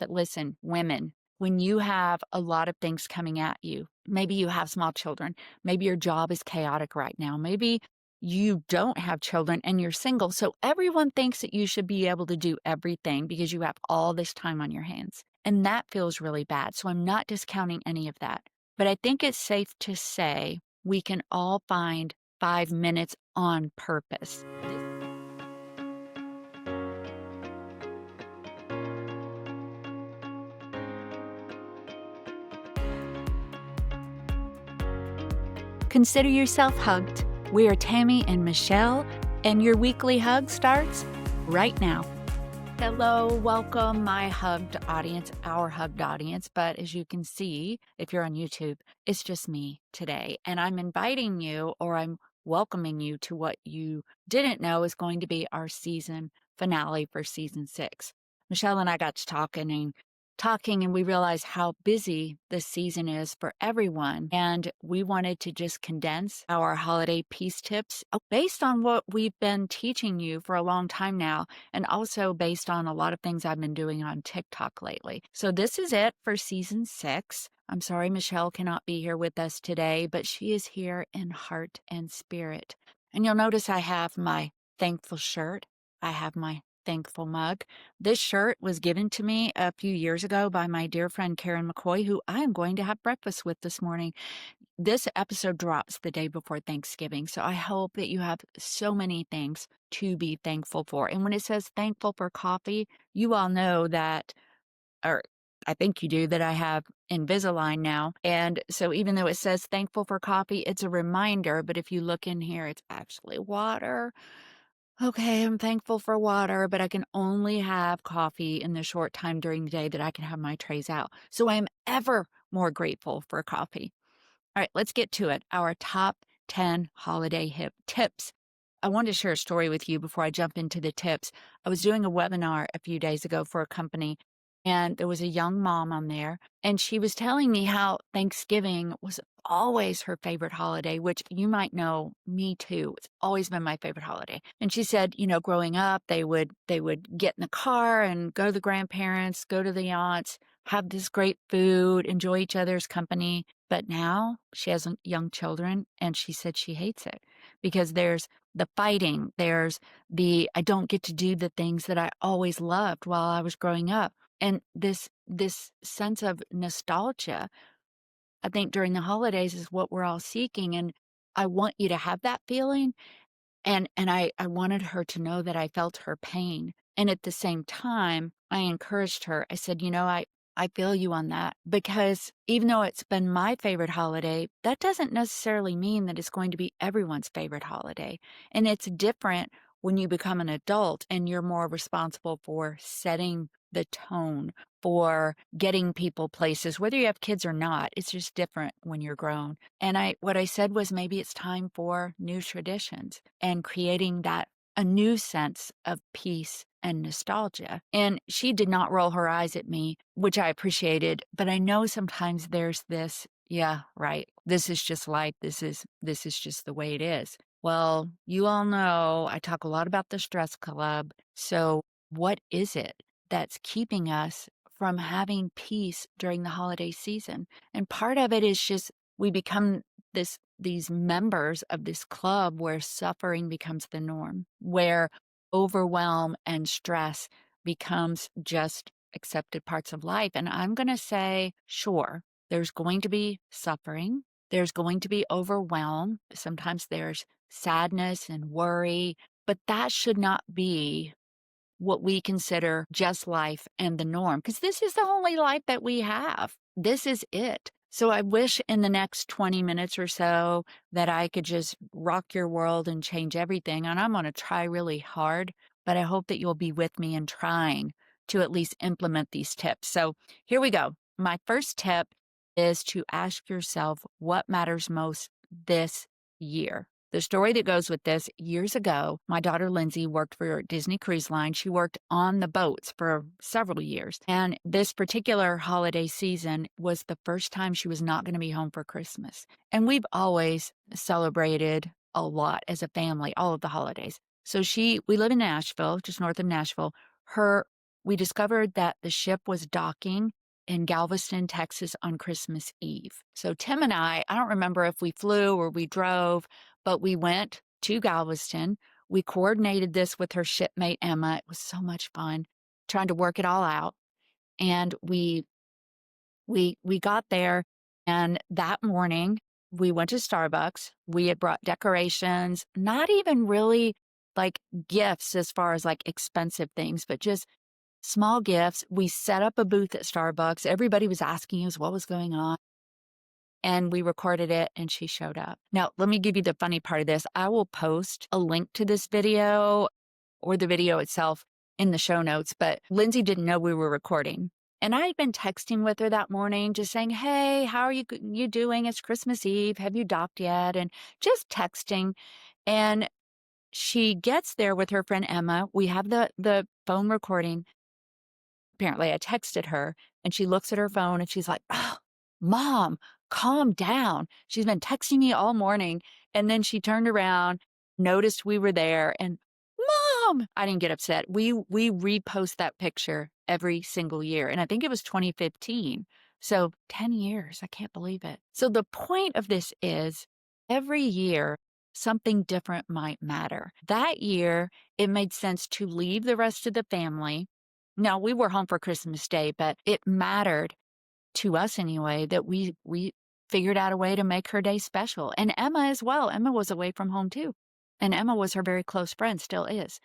But listen, women, when you have a lot of things coming at you, maybe you have small children, maybe your job is chaotic right now, maybe you don't have children and you're single. So everyone thinks that you should be able to do everything because you have all this time on your hands. And that feels really bad. So I'm not discounting any of that. But I think it's safe to say we can all find 5 minutes on purpose. Consider yourself hugged. We are Tammy and Michelle, and your weekly hug starts right now. Hello, welcome, my hugged audience, our hugged audience. But as you can see, if you're on YouTube, it's just me today. And I'm inviting you, or I'm welcoming you to what you didn't know is going to be our season finale for season 6. Michelle and I got to talking and we realized how busy this season is for everyone. And we wanted to just condense our holiday peace tips based on what we've been teaching you for a long time now, and also based on a lot of things I've been doing on TikTok lately. So this is it for season 6. I'm sorry Michelle cannot be here with us today, but she is here in heart and spirit. And you'll notice I have my thankful shirt. I have my thankful mug. This shirt was given to me a few years ago by my dear friend Karen McCoy, who I am going to have breakfast with this morning. This episode drops the day before Thanksgiving, so I hope that you have so many things to be thankful for. And when it says thankful for coffee, you all know that, or I think you do, that I have Invisalign now. And so even though it says thankful for coffee, it's a reminder. But if you look in here, it's actually water. Okay, I'm thankful for water, but I can only have coffee in the short time during the day that I can have my trays out. So I am ever more grateful for coffee. All right, let's get to it. Our top 10 holiday hip tips. I wanted to share a story with you before I jump into the tips. I was doing a webinar a few days ago for a company, and there was a young mom on there, and she was telling me how Thanksgiving was always her favorite holiday, which you might know, me too. It's always been my favorite holiday. And she said, growing up, they would get in the car and go to the grandparents, go to the aunts, have this great food, enjoy each other's company. But now she has young children, and she said she hates it because there's the fighting, there's the I don't get to do the things that I always loved while I was growing up. And this sense of nostalgia, I think during the holidays is what we're all seeking. And I want you to have that feeling. And I wanted her to know that I felt her pain. And at the same time, I encouraged her. I said, I feel you on that, because even though it's been my favorite holiday, that doesn't necessarily mean that it's going to be everyone's favorite holiday. And it's different when you become an adult and you're more responsible for setting the tone, for getting people places, whether you have kids or not. It's just different when you're grown. And what I said was, maybe it's time for new traditions and creating that a new sense of peace and nostalgia. And she did not roll her eyes at me, which I appreciated, but I know sometimes there's this, yeah, right. This is just life. This is just the way it is. Well, you all know I talk a lot about the stress club. So what is it that's keeping us from having peace during the holiday season? And part of it is just we become these members of this club where suffering becomes the norm, where overwhelm and stress becomes just accepted parts of life. And I'm going to say, sure, there's going to be suffering. There's going to be overwhelm. Sometimes there's sadness and worry, but that should not be what we consider just life and the norm, because this is the only life that we have. This is it. So I wish in the next 20 minutes or so that I could just rock your world and change everything. And I'm going to try really hard, but I hope that you'll be with me in trying to at least implement these tips. So here we go. My first tip is to ask yourself what matters most this year. The story that goes with this: years ago, my daughter Lindsay worked for Disney Cruise Line. She worked on the boats for several years. And this particular holiday season was the first time she was not going to be home for Christmas. And we've always celebrated a lot as a family, all of the holidays. So we live in Nashville, just north of Nashville. we discovered that the ship was docking in Galveston, Texas on Christmas Eve. So Tim and I don't remember if we flew or we drove, but we went to Galveston. We coordinated this with her shipmate, Emma. It was so much fun trying to work it all out. And we got there, and that morning we went to Starbucks. We had brought decorations, not even really like gifts as far as like expensive things, but just small gifts. We set up a booth at Starbucks. Everybody was asking us what was going on. And we recorded it, and she showed up. Now, let me give you the funny part of this. I will post a link to this video or the video itself in the show notes, but Lindsay didn't know we were recording. And I had been texting with her that morning, just saying, hey, how are you doing? It's Christmas Eve. Have you docked yet? And just texting. And she gets there with her friend Emma. We have the phone recording. Apparently, I texted her, and she looks at her phone, and she's like, oh, Mom, calm down. She's been texting me all morning. And then she turned around, noticed we were there, and Mom, I didn't get upset. We repost that picture every single year. And I think it was 2015. So 10 years. I can't believe it. So the point of this is every year, something different might matter. That year, it made sense to leave the rest of the family. Now, we were home for Christmas Day, but it mattered to us anyway that we figured out a way to make her day special. And Emma as well. Emma was away from home too. And Emma was her very close friend, still is.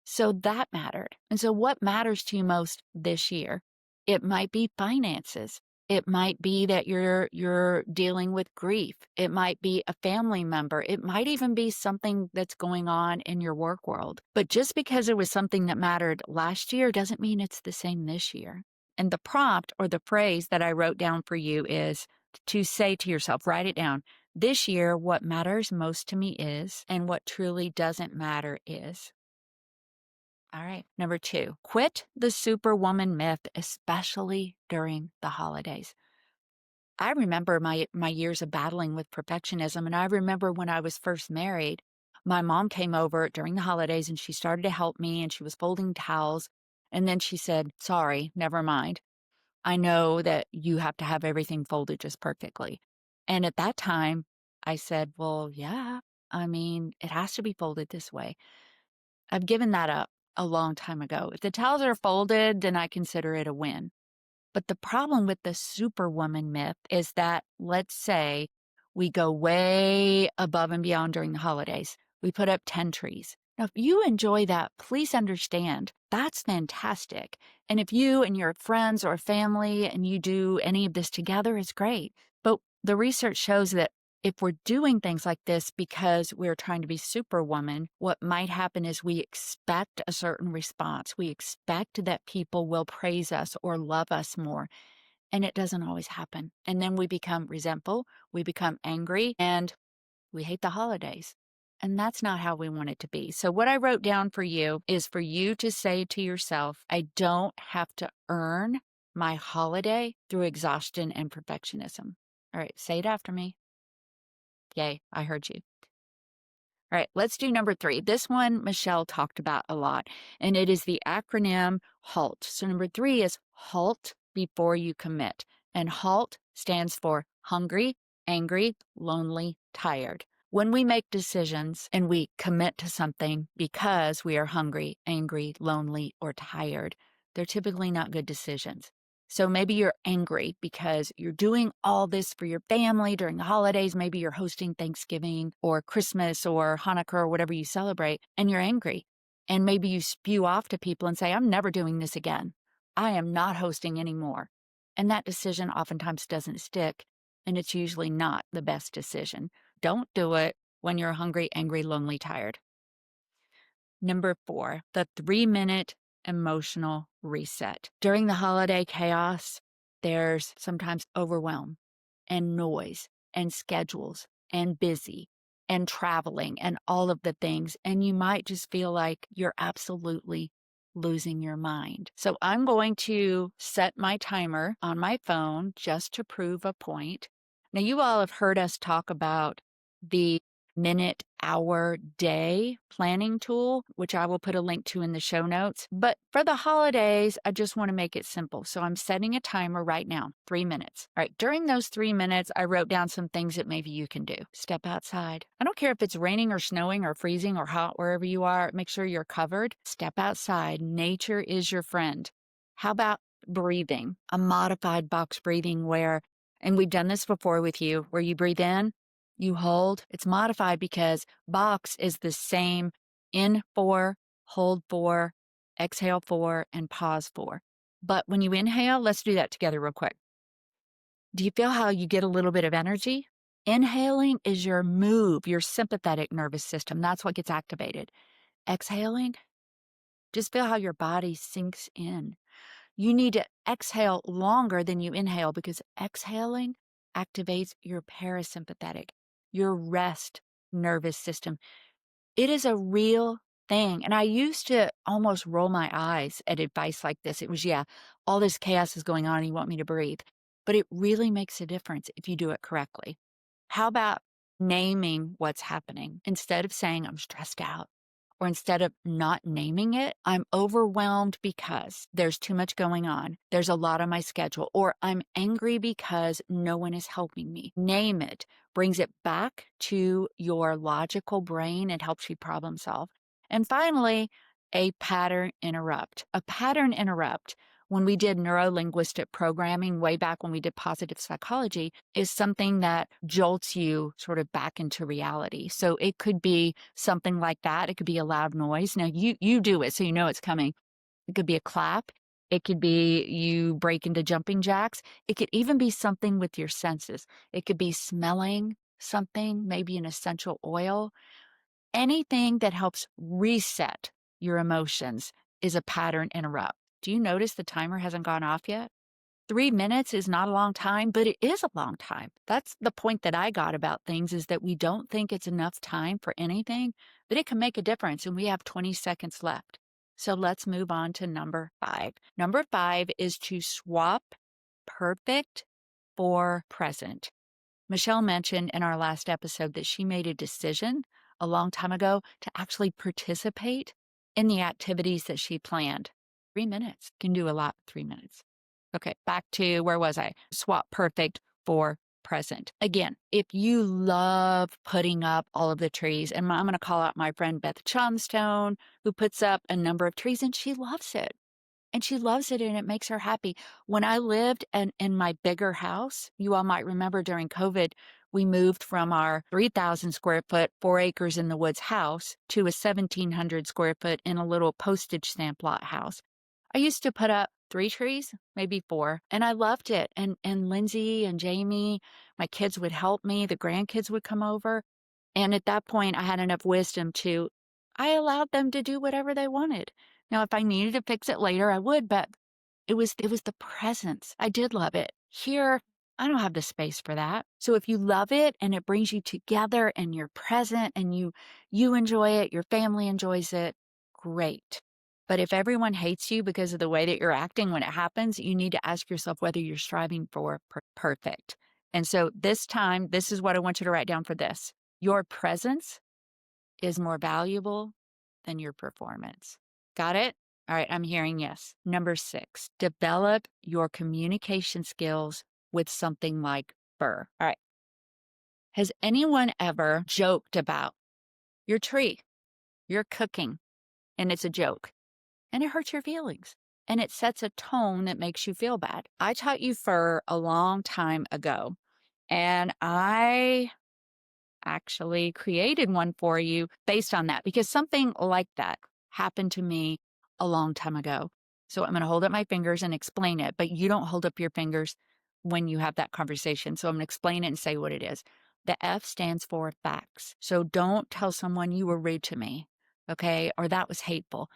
So that mattered. And so what matters to you most this year? It might be finances. It might be that you're dealing with grief. It might be a family member. It might even be something that's going on in your work world. But just because it was something that mattered last year doesn't mean it's the same this year. And the prompt or the phrase that I wrote down for you is to say to yourself, write it down. This year, what matters most to me is, and what truly doesn't matter is. All right. Number 2, quit the superwoman myth, especially during the holidays. I remember my years of battling with perfectionism. And I remember when I was first married, my mom came over during the holidays and she started to help me, and she was folding towels. And then she said, sorry, never mind. I know that you have to have everything folded just perfectly. And at that time, I said, well, yeah, I mean, it has to be folded this way. I've given that up a long time ago. If the towels are folded, then I consider it a win. But the problem with the superwoman myth is that, let's say, we go way above and beyond during the holidays. We put up 10 trees. Now, if you enjoy that, please understand that's fantastic. And if you and your friends or family and you do any of this together, it's great. But the research shows that if we're doing things like this because we're trying to be superwoman, what might happen is we expect a certain response. We expect that people will praise us or love us more. And it doesn't always happen. And then we become resentful, we become angry, and we hate the holidays. And that's not how we want it to be. So what I wrote down for you is for you to say to yourself, I don't have to earn my holiday through exhaustion and perfectionism. All right, say it after me. Yay, I heard you. All right, let's do number 3. This one Michelle talked about a lot, and it is the acronym HALT. So number 3 is HALT before you commit. And HALT stands for hungry, angry, lonely, tired. When we make decisions and we commit to something because we are hungry, angry, lonely, or tired, they're typically not good decisions. So maybe you're angry because you're doing all this for your family during the holidays. Maybe you're hosting Thanksgiving or Christmas or Hanukkah or whatever you celebrate, and you're angry. And maybe you spew off to people and say, I'm never doing this again. I am not hosting anymore. And that decision oftentimes doesn't stick, and it's usually not the best decision. Don't do it when you're hungry, angry, lonely, tired. Number 4, the 3-minute emotional reset. During the holiday chaos, there's sometimes overwhelm and noise and schedules and busy and traveling and all of the things. And you might just feel like you're absolutely losing your mind. So I'm going to set my timer on my phone just to prove a point. Now, you all have heard us talk about the minute, hour, day planning tool, which I will put a link to in the show notes. But for the holidays, I just want to make it simple. So I'm setting a timer right now, 3 minutes. All right. During those 3 minutes, I wrote down some things that maybe you can do. Step outside. I don't care if it's raining or snowing or freezing or hot wherever you are. Make sure you're covered. Step outside. Nature is your friend. How about breathing? A modified box breathing and we've done this before with you, where you breathe in, you hold. It's modified because box is the same: in 4, hold 4, exhale 4, and pause 4. But when you inhale, let's do that together real quick. Do you feel how you get a little bit of energy? Inhaling is your sympathetic nervous system. That's what gets activated. Exhaling, just feel how your body sinks in. You need to exhale longer than you inhale, because exhaling activates your parasympathetic, your rest nervous system. It is a real thing. And I used to almost roll my eyes at advice like this. It was, yeah, all this chaos is going on and you want me to breathe. But it really makes a difference if you do it correctly. How about naming what's happening? Instead of saying I'm stressed out, or instead of not naming it, I'm overwhelmed because there's too much going on, there's a lot on my schedule, or I'm angry because no one is helping me. Name it, brings it back to your logical brain and helps you problem solve. And finally, a pattern interrupt. A pattern interrupt, when we did neuro-linguistic programming way back when we did positive psychology, is something that jolts you sort of back into reality. So it could be something like that. It could be a loud noise. Now you do it so you know it's coming. It could be a clap. It could be you break into jumping jacks. It could even be something with your senses. It could be smelling something, maybe an essential oil. Anything that helps reset your emotions is a pattern interrupt. Do you notice the timer hasn't gone off yet? 3 minutes is not a long time, but it is a long time. That's the point that I got about things, is that we don't think it's enough time for anything, but it can make a difference, and we have 20 seconds left. So let's move on to number 5. Number 5 is to swap perfect for present. Michelle mentioned in our last episode that she made a decision a long time ago to actually participate in the activities that she planned. 3 minutes can do a lot in 3 minutes. Okay, back to, where was I? Swap perfect for present. Again, if you love putting up all of the trees, and I'm going to call out my friend Beth Johnstone, who puts up a number of trees, and she loves it. And she loves it, and it makes her happy. When I lived in my bigger house, you all might remember during COVID, we moved from our 3,000 square foot, 4 acres in the woods house to a 1,700 square foot in a little postage stamp lot house. I used to put up 3 trees, maybe 4, and I loved it. And Lindsay and Jamie, my kids, would help me. The grandkids would come over. And at that point, I had enough wisdom I allowed them to do whatever they wanted. Now, if I needed to fix it later, I would, but it was the presence. I did love it. Here, I don't have the space for that. So if you love it and it brings you together and you're present and you enjoy it, your family enjoys it, great. But if everyone hates you because of the way that you're acting when it happens, you need to ask yourself whether you're striving for perfect. And so this time, this is what I want you to write down for this. Your presence is more valuable than your performance. Got it? All right, I'm hearing yes. Number 6, develop your communication skills with something like fur. All right. Has anyone ever joked about your tree, your cooking, and it's a joke, and it hurts your feelings, and it sets a tone that makes you feel bad? I taught you fur a long time ago, and I actually created one for you based on that, because something like that happened to me a long time ago. So I'm going to hold up my fingers and explain it, but you don't hold up your fingers when you have that conversation. So I'm going to explain it and say what it is. The F stands for facts. So don't tell someone you were rude to me, okay, or that was hateful,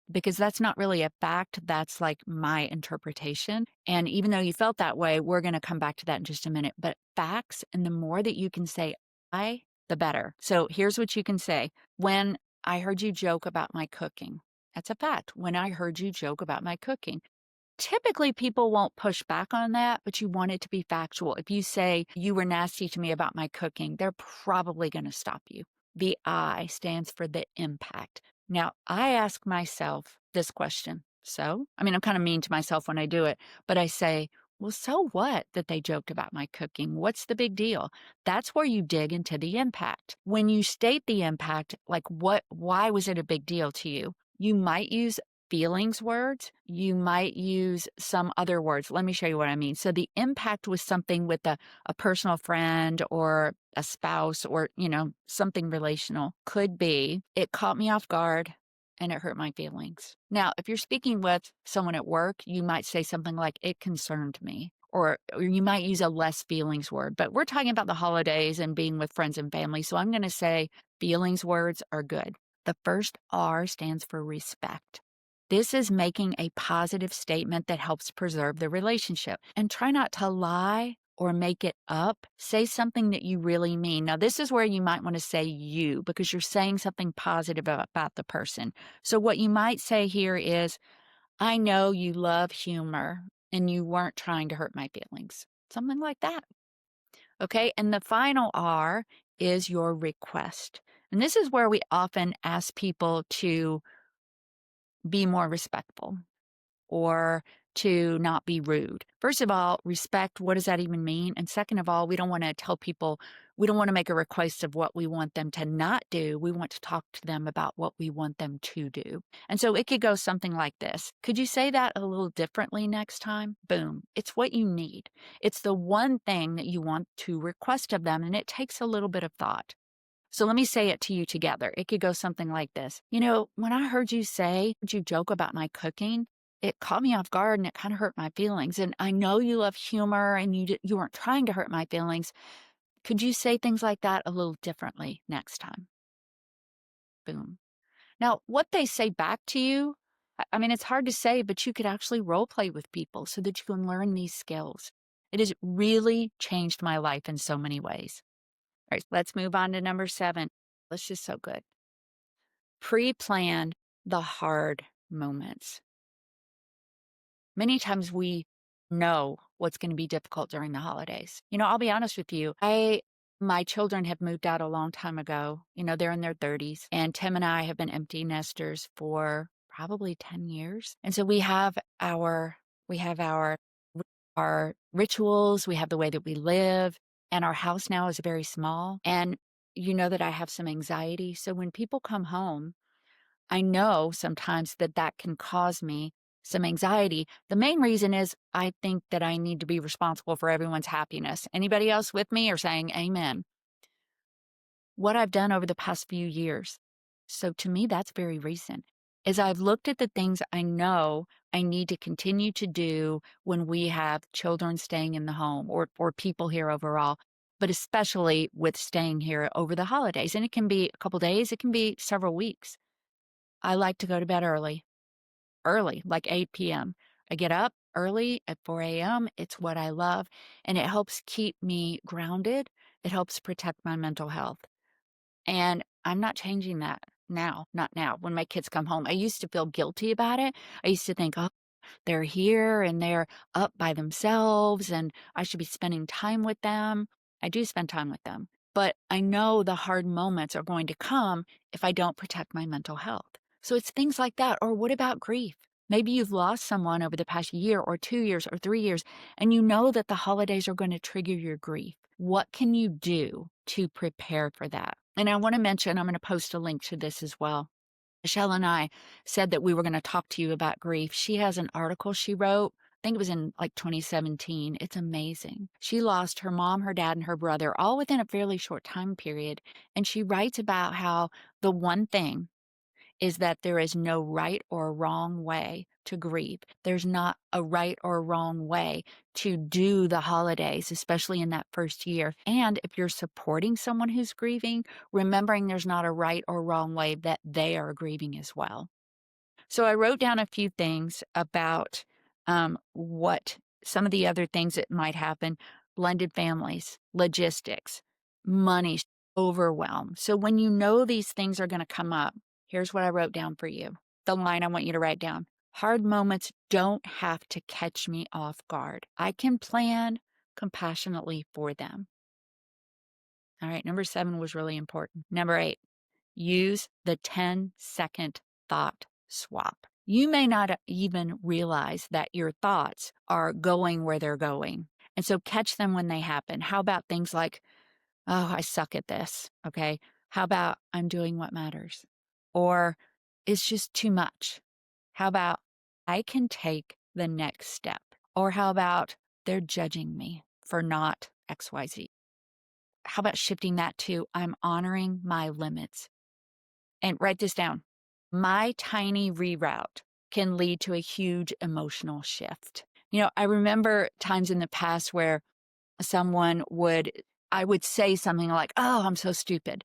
because that's not really a fact. That's like my interpretation. And even though you felt that way, we're going to come back to that in just a minute. But facts, and the more that you can say the better. So here's what you can say. When I heard you joke about my cooking, that's a fact. When I heard you joke about my cooking, Typically, people won't push back on that, but you want it to be factual. If you say, "You were nasty to me about my cooking," they're probably going to stop you. The I stands for the impact. Now, I ask myself this question. I'm kind of mean to myself when I do it, but I say, well, so what that they joked about my cooking? What's the big deal? That's where you dig into the impact. When you state the impact, like why was it a big deal to you? You might use feelings words, you might use some other words. Let me show you what I mean. So the impact was something with a personal friend or a spouse or, something relational. Could be, it caught me off guard and it hurt my feelings. Now, if you're speaking with someone at work, you might say something like, it concerned me. Or you might use a less feelings word, but we're talking about the holidays and being with friends and family. So I'm going to say feelings words are good. The first R stands for respect. This is making a positive statement that helps preserve the relationship. And try not to lie or make it up. Say something that you really mean. Now, this is where you might want to say you because you're saying something positive about the person. So what you might say here is, I know you love humor and you weren't trying to hurt my feelings. Something like that. Okay. And the final R is your request. And this is where we often ask people to be more respectful or to not be rude. First of all, respect, what does that even mean? And second of all, we don't want to tell people, we don't want to make a request of what we want them to not do. We want to talk to them about what we want them to do. And so it could go something like this. Could you say that a little differently next time? Boom. It's what you need. It's the one thing that you want to request of them, and it takes a little bit of thought. So let me say it to you together. It could go something like this. When I heard you joke about my cooking, it caught me off guard and it kind of hurt my feelings. And I know you love humor and you weren't trying to hurt my feelings. Could you say things like that a little differently next time? Boom. Now, what they say back to you, it's hard to say, but you could actually role play with people so that you can learn these skills. It has really changed my life in so many ways. All right, let's move on to number 7. It's just so good. Pre-plan the hard moments. Many times we know what's going to be difficult during the holidays. I'll be honest with you. My children have moved out a long time ago. They're in their 30s, and Tim and I have been empty nesters for probably 10 years. And so we have our rituals, we have the way that we live, and our house now is very small. And you know that I have some anxiety. So when people come home, I know sometimes that can cause me some anxiety. The main reason is I think that I need to be responsible for everyone's happiness. Anybody else with me or saying amen? What I've done over the past few years. So to me, that's very recent. Is I've looked at the things I know I need to continue to do when we have children staying in the home or people here overall, but especially with staying here over the holidays. And it can be a couple days, it can be several weeks. I like to go to bed early, like 8 p.m. I get up early at 4 a.m. It's what I love, and it helps keep me grounded. It helps protect my mental health. And I'm not changing that now, not now. When my kids come home, I used to feel guilty about it. I used to think, oh, they're here and they're up by themselves and I should be spending time with them. I do spend time with them, but I know the hard moments are going to come if I don't protect my mental health. So it's things like that. Or what about grief? Maybe you've lost someone over the past year or 2 years or 3 years, and you know that the holidays are going to trigger your grief. What can you do to prepare for that? And I want to mention, I'm going to post a link to this as well. Michelle and I said that we were going to talk to you about grief. She has an article she wrote. I think it was in like 2017. It's amazing. She lost her mom, her dad, and her brother all within a fairly short time period. And she writes about how the one thing is that there is no right or wrong way to grieve. There's not a right or wrong way to do the holidays, especially in that first year. And if you're supporting someone who's grieving, remembering there's not a right or wrong way that they are grieving as well. So I wrote down a few things about what some of the other things that might happen: blended families, logistics, money, overwhelm. So when you know these things are going to come up, here's what I wrote down for you. The line I want you to write down. Hard moments don't have to catch me off guard. I can plan compassionately for them. All right, number 7 was really important. Number 8, use the 10-second thought swap. You may not even realize that your thoughts are going where they're going. And so catch them when they happen. How about things like, oh, I suck at this. Okay. How about I'm doing what matters? Or it's just too much. How about I can take the next step? Or how about they're judging me for not XYZ? How about shifting that to I'm honoring my limits? And write this down. My tiny reroute can lead to a huge emotional shift. I remember times in the past where I would say something like, oh, I'm so stupid.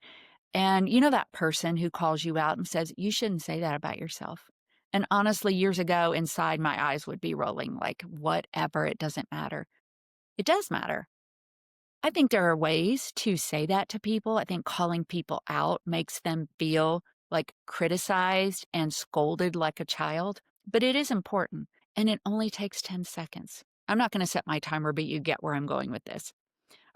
And that person who calls you out and says, you shouldn't say that about yourself. And honestly, years ago, inside my eyes would be rolling like, whatever, it doesn't matter. It does matter. I think there are ways to say that to people. I think calling people out makes them feel like criticized and scolded like a child, but it is important and it only takes 10 seconds. I'm not going to set my timer, but you get where I'm going with this.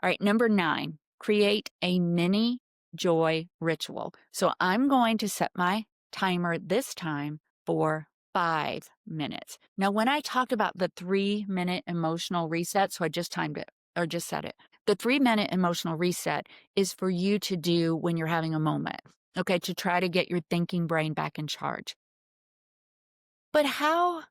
All right, number 9, create a mini joy ritual. So I'm going to set my timer this time for 5 minutes. Now, when I talked about the 3-minute emotional reset, so I just timed it or just set it. The 3-minute emotional reset is for you to do when you're having a moment, okay, to try to get your thinking brain back in charge. But how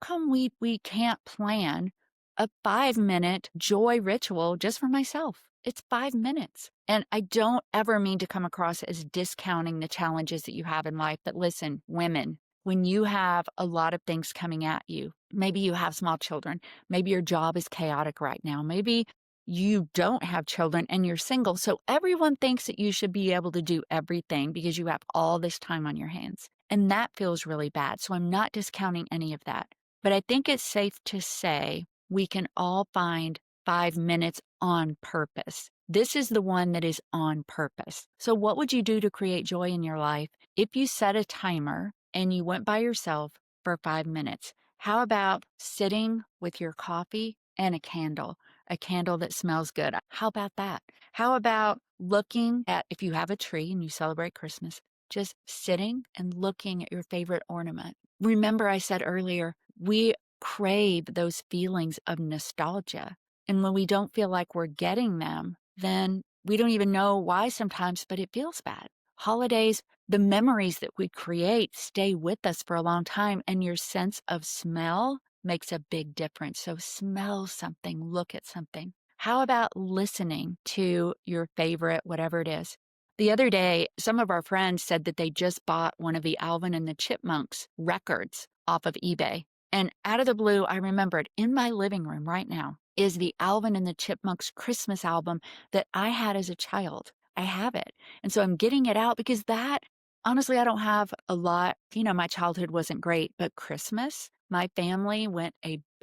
come we can't plan a 5-minute joy ritual just for myself? It's 5 minutes. And I don't ever mean to come across as discounting the challenges that you have in life. But listen, women, when you have a lot of things coming at you, maybe you have small children, maybe your job is chaotic right now, maybe you don't have children and you're single. So everyone thinks that you should be able to do everything because you have all this time on your hands. And that feels really bad. So I'm not discounting any of that. But I think it's safe to say we can all find 5 minutes on purpose. This is the one that is on purpose. So what would you do to create joy in your life if you set a timer and you went by yourself for 5 minutes? How about sitting with your coffee and a candle that smells good? How about that? How about looking at, if you have a tree and you celebrate Christmas, just sitting and looking at your favorite ornament? Remember, I said earlier, we crave those feelings of nostalgia. And when we don't feel like we're getting them, then we don't even know why sometimes, but it feels bad. Holidays, the memories that we create stay with us for a long time, and your sense of smell makes a big difference. So smell something, look at something. How about listening to your favorite, whatever it is? The other day, some of our friends said that they just bought one of the Alvin and the Chipmunks records off of eBay. And out of the blue, I remembered in my living room right now is the Alvin and the Chipmunks Christmas album that I had as a child. I have it. And so I'm getting it out because honestly, I don't have a lot. My childhood wasn't great, but Christmas, my family went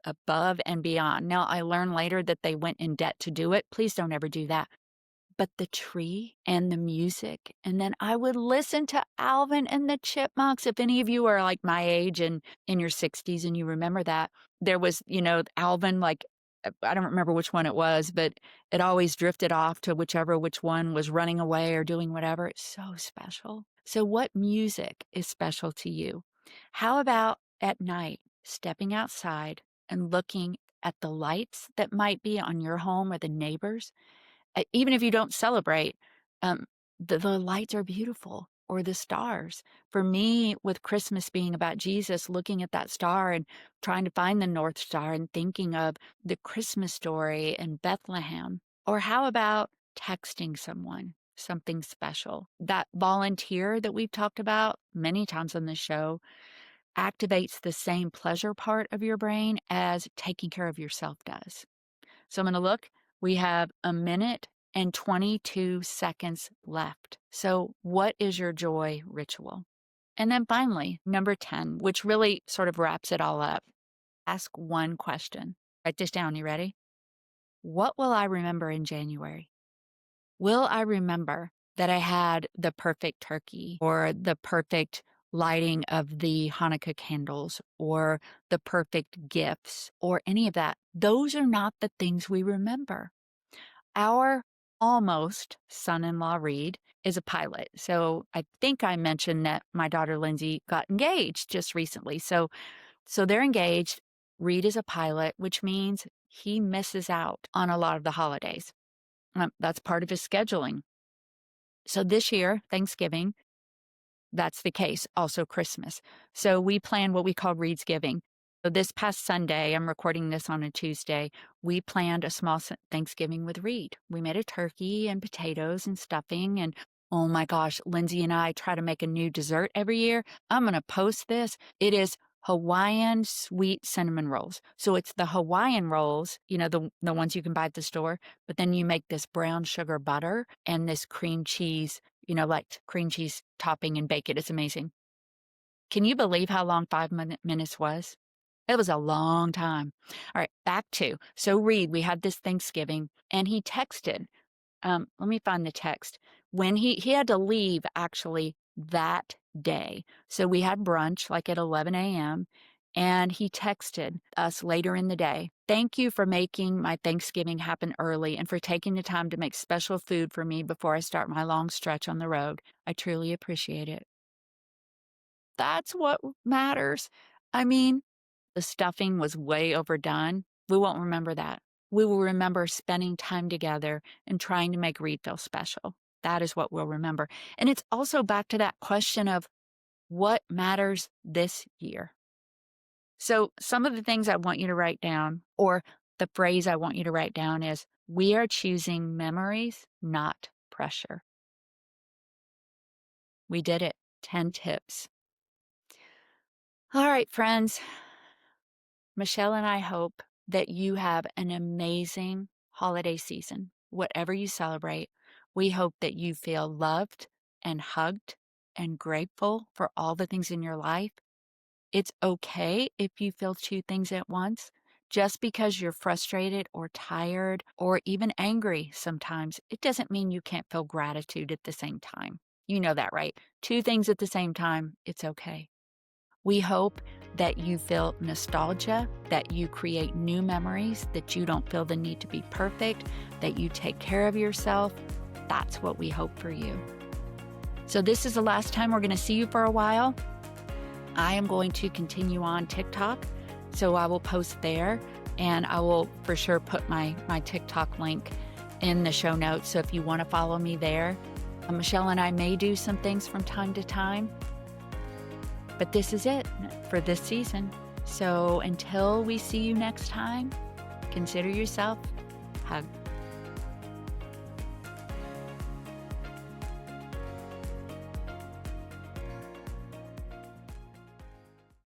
above and beyond. Now, I learned later that they went in debt to do it. Please don't ever do that. But the tree and the music, and then I would listen to Alvin and the Chipmunks. If any of you are like my age and in your 60s and you remember that, there was, Alvin, like, I don't remember which one it was, but it always drifted off to which one was running away or doing whatever. It's so special. So what music is special to you? How about at night, stepping outside and looking at the lights that might be on your home or the neighbors? Even if you don't celebrate, the lights are beautiful, or the stars. For me, with Christmas being about Jesus, looking at that star and trying to find the North Star and thinking of the Christmas story in Bethlehem. Or how about texting someone something special? That volunteer that we've talked about many times on the show activates the same pleasure part of your brain as taking care of yourself does. So I'm going to look. We have 1 minute and 22 seconds left. So what is your joy ritual? And then finally, number 10, which really sort of wraps it all up. Ask one question. Write this down. You ready? What will I remember in January? Will I remember that I had the perfect turkey or the perfect lighting of the Hanukkah candles or the perfect gifts or any of that. Those are not the things we remember. Our almost son-in-law, Reed, is a pilot. So I think I mentioned that my daughter Lindsay got engaged just recently. So they're engaged. Reed is a pilot, which means he misses out on a lot of the holidays. That's part of his scheduling. So this year, Thanksgiving, that's the case. Also Christmas. So we plan what we call Reed's Giving. So this past Sunday, I'm recording this on a Tuesday, we planned a small Thanksgiving with Reed. We made a turkey and potatoes and stuffing. And oh my gosh, Lindsay and I try to make a new dessert every year. I'm going to post this. It is Hawaiian sweet cinnamon rolls. So it's the Hawaiian rolls, the ones you can buy at the store, but then you make this brown sugar butter and this cream cheese, like cream cheese topping and bake it. It's amazing. Can you believe how long 5 minutes was? It was a long time. All right, back to, so Reed, we had this Thanksgiving and he texted, let me find the text. When he had to leave actually that day. So we had brunch like at 11 a.m. and he texted us later in the day. Thank you for making my Thanksgiving happen early and for taking the time to make special food for me before I start my long stretch on the road. I truly appreciate it. That's what matters. I mean, the stuffing was way overdone. We won't remember that. We will remember spending time together and trying to make Reed feel special. That is what we'll remember. And it's also back to that question of what matters this year. So some of the things I want you to write down, or the phrase I want you to write down is, we are choosing memories, not pressure. We did it. 10 tips. All right, friends. Michelle and I hope that you have an amazing holiday season. Whatever you celebrate, we hope that you feel loved and hugged and grateful for all the things in your life. It's okay if you feel two things at once. Just because you're frustrated or tired or even angry sometimes, it doesn't mean you can't feel gratitude at the same time. You know that, right? Two things at the same time, it's okay. We hope that you feel nostalgia, that you create new memories, that you don't feel the need to be perfect, that you take care of yourself. That's what we hope for you. So this is the last time we're going to see you for a while. I am going to continue on TikTok, so I will post there, and I will for sure put my TikTok link in the show notes. So if you want to follow me there, Michelle and I may do some things from time to time. But this is it for this season. So until we see you next time, consider yourself hugged.